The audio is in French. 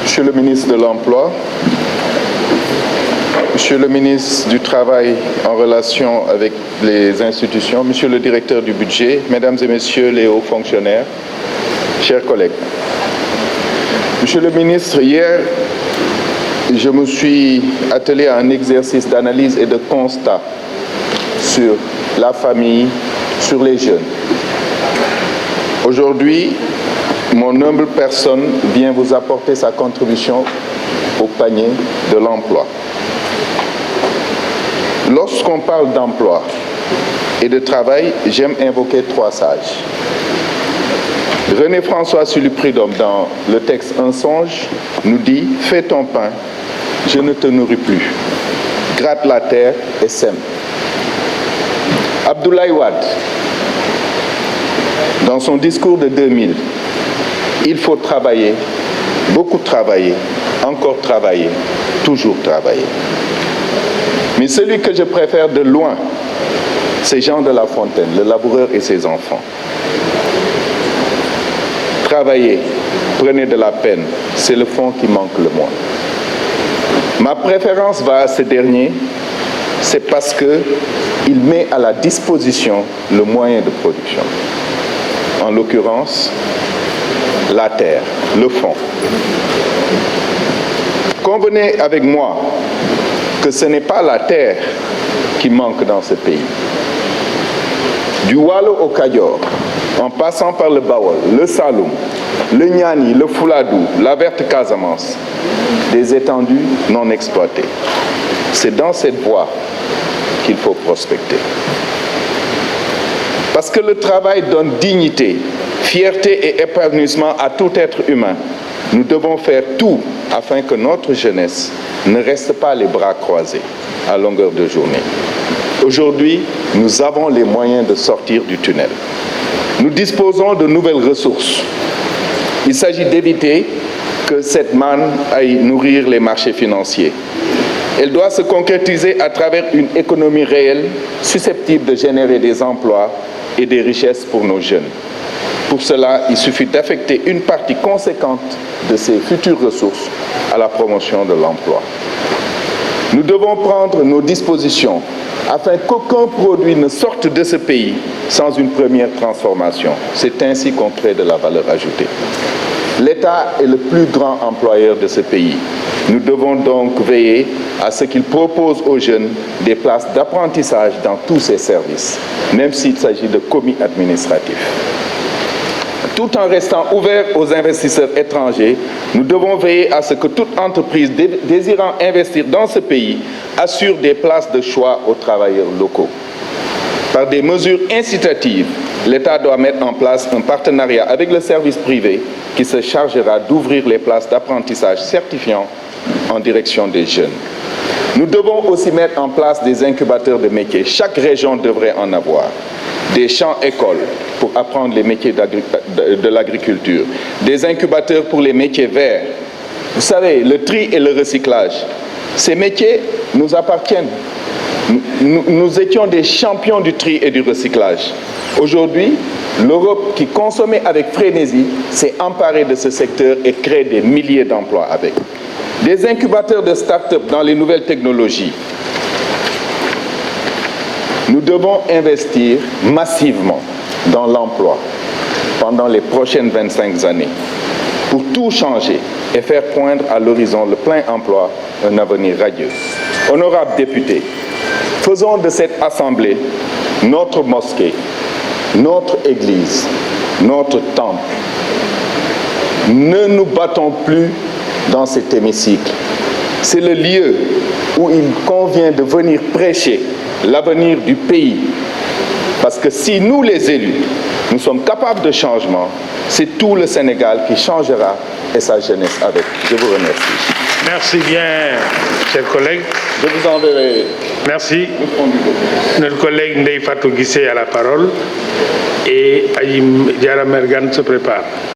Monsieur le ministre de l'Emploi, Monsieur le ministre du Travail en relation avec les institutions, Monsieur le directeur du budget, Mesdames et Messieurs les hauts fonctionnaires, chers collègues. Monsieur le ministre, hier, je me suis attelé à un exercice d'analyse et de constat sur la famille, sur les jeunes. Aujourd'hui, mon humble personne vient vous apporter sa contribution au panier de l'emploi. Lorsqu'on parle d'emploi et de travail, j'aime invoquer trois sages. René François Sully Prudhomme, dans le texte Un songe, nous dit « Fais ton pain, je ne te nourris plus. Gratte la terre et sème. » Abdoulaye Wade, dans son discours de 2000, il faut travailler, beaucoup travailler, encore travailler, toujours travailler. Mais celui que je préfère de loin, c'est Jean de La Fontaine, le laboureur et ses enfants. Travaillez, prenez de la peine, c'est le fond qui manque le moins. Ma préférence va à ce dernier, c'est parce qu'il met à la disposition le moyen de production. En l'occurrence, la terre, le fond. Convenez avec moi que ce n'est pas la terre qui manque dans ce pays. Du Waalo au Kajoor, en passant par le Bawol, le Saloum, le Niani, le Fouladou, la Verte Casamance, des étendues non exploitées. C'est dans cette voie qu'il faut prospecter. Parce que le travail donne dignité, fierté et épanouissement à tout être humain. Nous devons faire tout afin que notre jeunesse ne reste pas les bras croisés à longueur de journée. Aujourd'hui, nous avons les moyens de sortir du tunnel. Nous disposons de nouvelles ressources. Il s'agit d'éviter que cette manne aille nourrir les marchés financiers. Elle doit se concrétiser à travers une économie réelle, susceptible de générer des emplois et des richesses pour nos jeunes. Pour cela, il suffit d'affecter une partie conséquente de ces futures ressources à la promotion de l'emploi. Nous devons prendre nos dispositions afin qu'aucun produit ne sorte de ce pays sans une première transformation. C'est ainsi qu'on crée de la valeur ajoutée. L'État est le plus grand employeur de ce pays. Nous devons donc veiller à ce qu'il propose aux jeunes des places d'apprentissage dans tous ses services, même s'il s'agit de commis administratifs. Tout en restant ouvert aux investisseurs étrangers, nous devons veiller à ce que toute entreprise désirant investir dans ce pays assure des places de choix aux travailleurs locaux. Par des mesures incitatives, l'État doit mettre en place un partenariat avec le service privé qui se chargera d'ouvrir les places d'apprentissage certifiant en direction des jeunes. Nous devons aussi mettre en place des incubateurs de métiers. Chaque région devrait en avoir. Des champs-écoles pour apprendre les métiers de l'agriculture, des incubateurs pour les métiers verts. Vous savez, le tri et le recyclage, ces métiers nous appartiennent. Nous étions des champions du tri et du recyclage. Aujourd'hui, l'Europe, qui consommait avec frénésie, s'est emparée de ce secteur et crée des milliers d'emplois avec. Des incubateurs de start-up dans les nouvelles technologies. Nous devons investir massivement dans l'emploi pendant les prochaines 25 années pour tout changer et faire poindre à l'horizon le plein emploi, un avenir radieux. Honorables députés, faisons de cette Assemblée notre mosquée, notre église, notre temple. Ne nous battons plus dans cet hémicycle. C'est le lieu où il convient de venir prêcher l'avenir du pays. Parce que si nous, les élus, nous sommes capables de changement, c'est tout le Sénégal qui changera et sa jeunesse avec. Je vous remercie. Merci bien, chers collègues. Je vous enverrai. Merci. Notre collègue Ndeye Fatou Guissé a la parole et Ayim Diara Mergane se prépare.